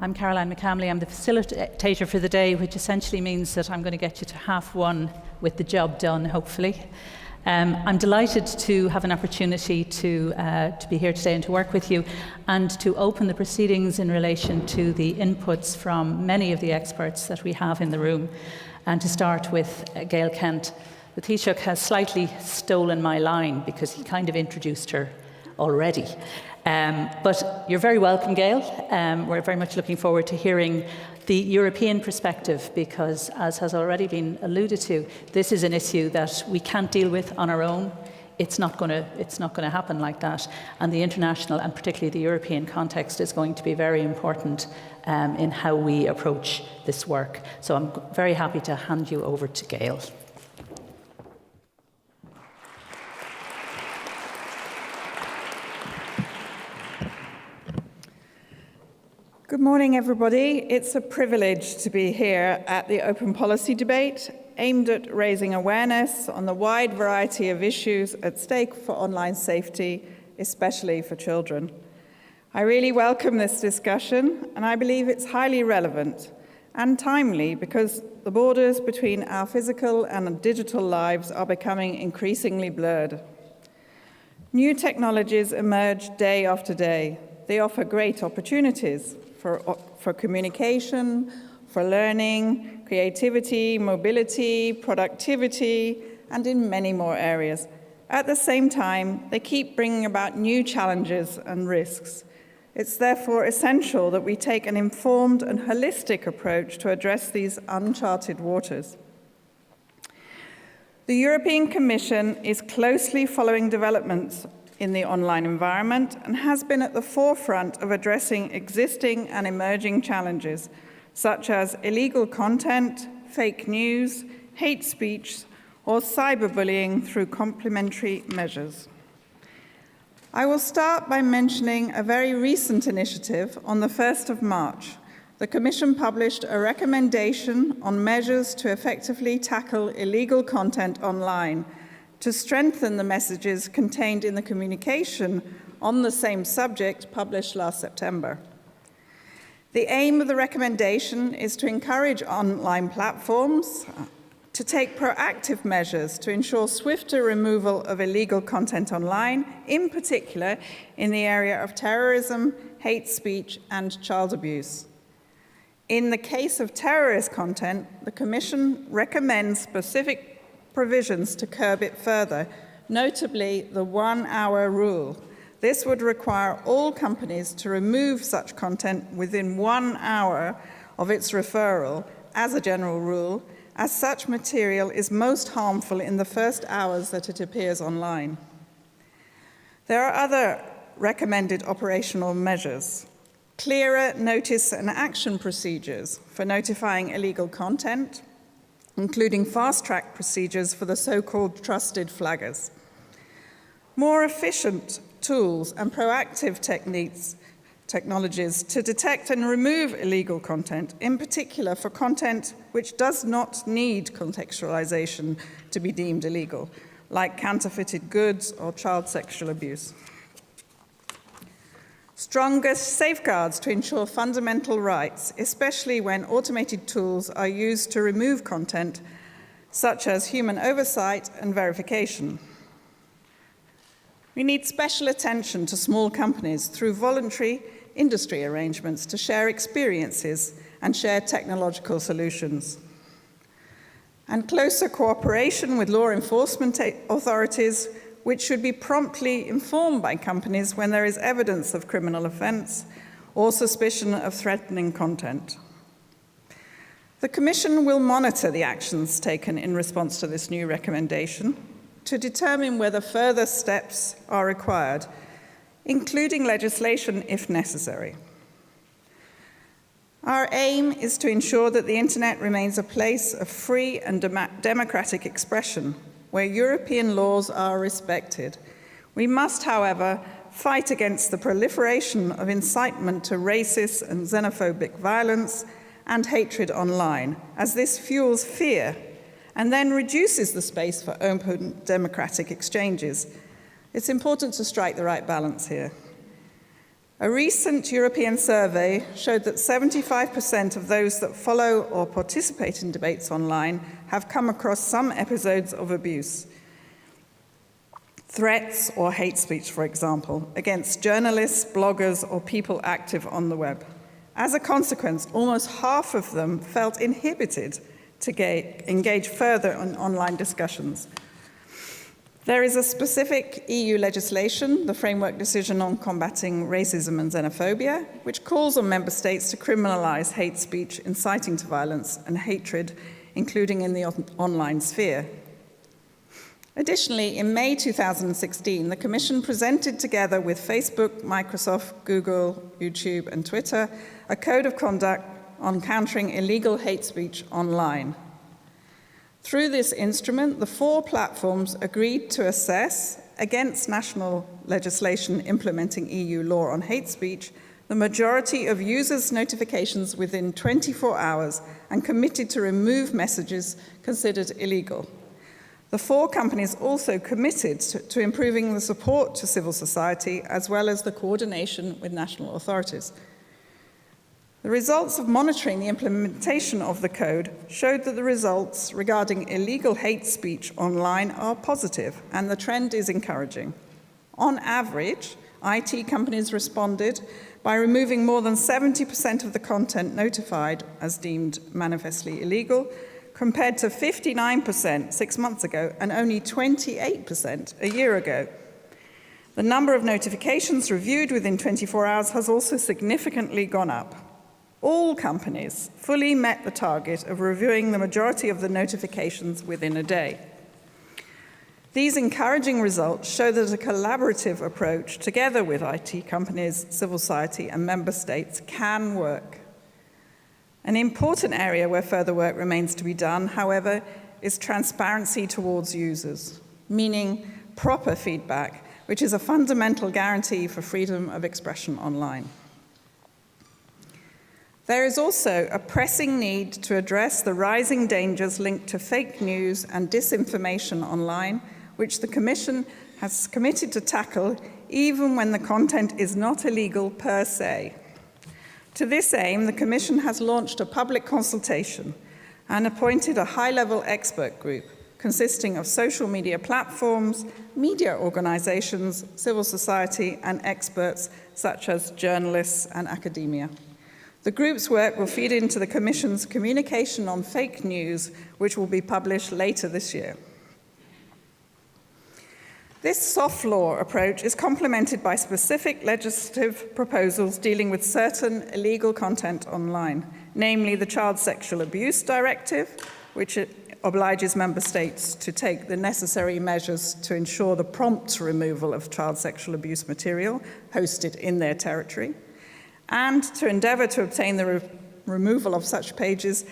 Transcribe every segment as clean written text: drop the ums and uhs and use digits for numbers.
I'm Caroline McCamley. I'm the facilitator for the day, which essentially means that I'm going to get you to 1:30 with the job done, hopefully. I'm delighted to have an opportunity to be here today and to work with you and to open the proceedings in relation to the inputs from many of the experts that we have in the room, and to start with Gail Kent. The Taoiseach has slightly stolen my line because he kind of introduced her already. But you're very welcome, Gail. We're very much looking forward to hearing the European perspective because, as has already been alluded to, this is an issue that we can't deal with on our own. It's not going to happen like that. And the international and particularly the European context is going to be very important in how we approach this work. So I'm very happy to hand you over to Gail. Good morning, everybody. It's a privilege to be here at the Open Policy Debate, aimed at raising awareness on the wide variety of issues at stake for online safety, especially for children. I really welcome this discussion, and I believe it's highly relevant and timely because the borders between our physical and digital lives are becoming increasingly blurred. New technologies emerge day after day. They offer great opportunities for communication, for learning, creativity, mobility, productivity, and in many more areas. At the same time, they keep bringing about new challenges and risks. It's therefore essential that we take an informed and holistic approach to address these uncharted waters. The European Commission is closely following developments in the online environment and has been at the forefront of addressing existing and emerging challenges, such as illegal content, fake news, hate speech, or cyberbullying through complementary measures. I will start by mentioning a very recent initiative. On the 1st of March, the Commission published a recommendation on measures to effectively tackle illegal content online, to strengthen the messages contained in the communication on the same subject published last September. The aim of the recommendation is to encourage online platforms to take proactive measures to ensure swifter removal of illegal content online, in particular in the area of terrorism, hate speech, and child abuse. In the case of terrorist content, the Commission recommends specific provisions to curb it further, notably the 1-hour rule. This would require all companies to remove such content within 1 hour of its referral as a general rule, as such material is most harmful in the first hours that it appears online. There are other recommended operational measures. Clearer notice and action procedures for notifying illegal content, including fast-track procedures for the so-called trusted flaggers. More efficient tools and proactive technologies to detect and remove illegal content, in particular for content which does not need contextualization to be deemed illegal, like counterfeited goods or child sexual abuse. Stronger safeguards to ensure fundamental rights, especially when automated tools are used to remove content, such as human oversight and verification. We need special attention to small companies through voluntary industry arrangements to share experiences and share technological solutions. And closer cooperation with law enforcement authorities, which should be promptly informed by companies when there is evidence of criminal offence or suspicion of threatening content. The Commission will monitor the actions taken in response to this new recommendation to determine whether further steps are required, including legislation if necessary. Our aim is to ensure that the Internet remains a place of free and democratic expression, where European laws are respected. We must, however, fight against the proliferation of incitement to racist and xenophobic violence and hatred online, as this fuels fear and then reduces the space for open democratic exchanges. It's important to strike the right balance here. A recent European survey showed that 75% of those that follow or participate in debates online have come across some episodes of abuse. Threats or hate speech, for example, against journalists, bloggers, or people active on the web. As a consequence, almost half of them felt inhibited to engage further in online discussions. There is a specific EU legislation, the Framework Decision on Combating Racism and Xenophobia, which calls on member states to criminalise hate speech inciting to violence and hatred, including in the online sphere. Additionally, in May 2016, the Commission presented together with Facebook, Microsoft, Google, YouTube, and Twitter a code of conduct on countering illegal hate speech online. Through this instrument, the 4 platforms agreed to assess, against national legislation implementing EU law on hate speech, the majority of users' notifications within 24 hours and committed to remove messages considered illegal. The 4 companies also committed to improving the support to civil society as well as the coordination with national authorities. The results of monitoring the implementation of the code showed that the results regarding illegal hate speech online are positive, and the trend is encouraging. On average, IT companies responded by removing more than 70% of the content notified as deemed manifestly illegal, compared to 59% 6 months ago and only 28% a year ago. The number of notifications reviewed within 24 hours has also significantly gone up. All companies fully met the target of reviewing the majority of the notifications within a day. These encouraging results show that a collaborative approach, together with IT companies, civil society, and member states, can work. An important area where further work remains to be done, however, is transparency towards users, meaning proper feedback, which is a fundamental guarantee for freedom of expression online. There is also a pressing need to address the rising dangers linked to fake news and disinformation online, which the Commission has committed to tackle even when the content is not illegal per se. To this aim, the Commission has launched a public consultation and appointed a high-level expert group consisting of social media platforms, media organisations, civil society, and experts such as journalists and academia. The group's work will feed into the Commission's communication on fake news, which will be published later this year. This soft law approach is complemented by specific legislative proposals dealing with certain illegal content online, namely the Child Sexual Abuse Directive, which obliges member states to take the necessary measures to ensure the prompt removal of child sexual abuse material hosted in their territory, and to endeavour to obtain the removal of such pages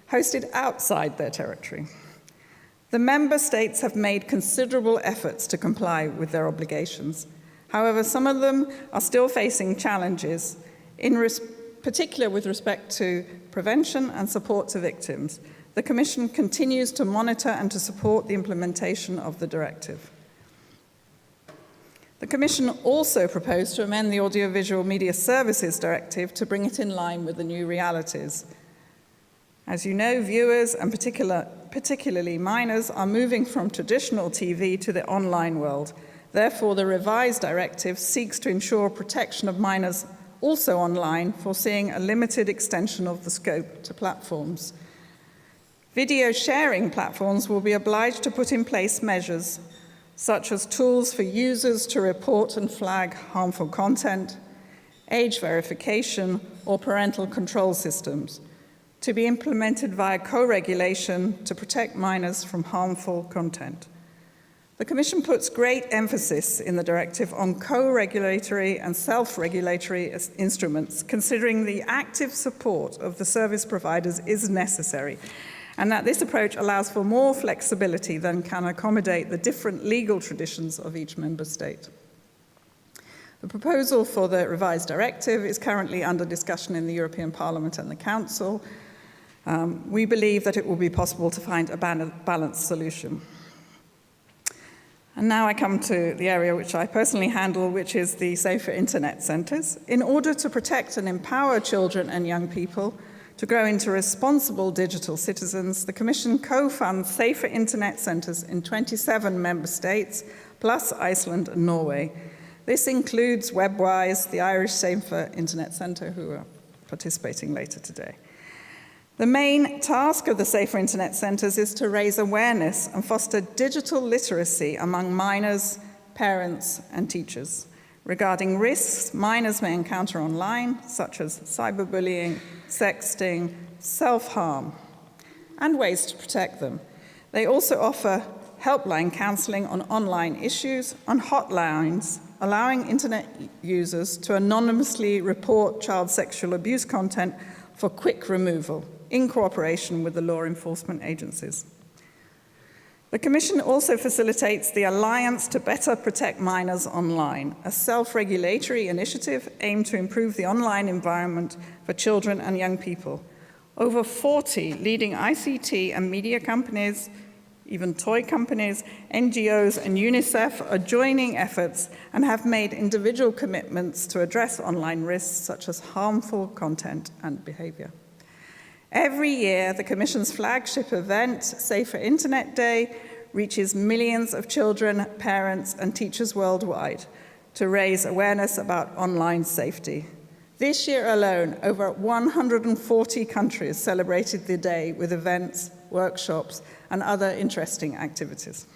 hosted outside their territory. The member states have made considerable efforts to comply with their obligations. However, some of them are still facing challenges, in particular with respect to prevention and support to victims. The Commission continues to monitor and to support the implementation of the directive. The Commission also proposed to amend the Audiovisual Media Services Directive to bring it in line with the new realities. As you know, viewers, and particularly minors, are moving from traditional TV to the online world. Therefore, the revised directive seeks to ensure protection of minors also online, foreseeing a limited extension of the scope to platforms. Video sharing platforms will be obliged to put in place measures such as tools for users to report and flag harmful content, age verification, or parental control systems, to be implemented via co-regulation to protect minors from harmful content. The Commission puts great emphasis in the directive on co-regulatory and self-regulatory instruments, considering the active support of the service providers is necessary, and that this approach allows for more flexibility than can accommodate the different legal traditions of each member state. The proposal for the revised directive is currently under discussion in the European Parliament and the Council. We believe that it will be possible to find a balanced solution. And now I come to the area which I personally handle, which is the Safer Internet Centres. In order to protect and empower children and young people to grow into responsible digital citizens, the Commission co-funds Safer Internet Centres in 27 member states, plus Iceland and Norway. This includes WebWise, the Irish Safer Internet Centre, who are participating later today. The main task of the Safer Internet Centres is to raise awareness and foster digital literacy among minors, parents, and teachers regarding risks minors may encounter online, such as cyberbullying, sexting, self-harm, and ways to protect them. They also offer helpline counselling on online issues on hotlines, allowing internet users to anonymously report child sexual abuse content for quick removal, in cooperation with the law enforcement agencies. The Commission also facilitates the Alliance to Better Protect Minors Online, a self-regulatory initiative aimed to improve the online environment for children and young people. Over 40 leading ICT and media companies, even toy companies, NGOs, and UNICEF are joining efforts and have made individual commitments to address online risks such as harmful content and behavior. Every year, the Commission's flagship event, Safer Internet Day, reaches millions of children, parents, and teachers worldwide to raise awareness about online safety. This year alone, over 140 countries celebrated the day with events, workshops, and other interesting activities.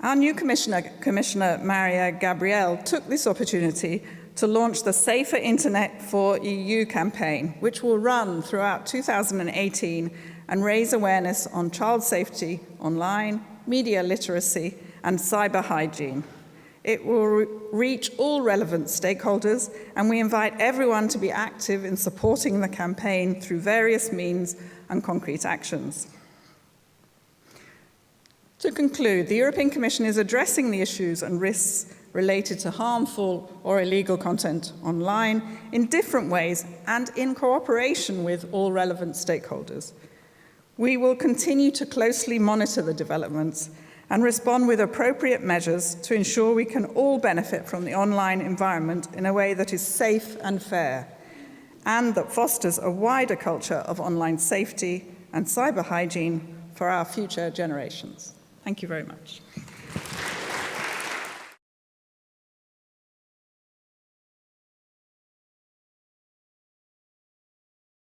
Our new Commissioner Maria Gabriel, took this opportunity to launch the Safer Internet for EU campaign, which will run throughout 2018 and raise awareness on child safety online, media literacy, and cyber hygiene. It will reach all relevant stakeholders, and we invite everyone to be active in supporting the campaign through various means and concrete actions. To conclude, the European Commission is addressing the issues and risks related to harmful or illegal content online in different ways and in cooperation with all relevant stakeholders. We will continue to closely monitor the developments and respond with appropriate measures to ensure we can all benefit from the online environment in a way that is safe and fair, and that fosters a wider culture of online safety and cyber hygiene for our future generations. Thank you very much.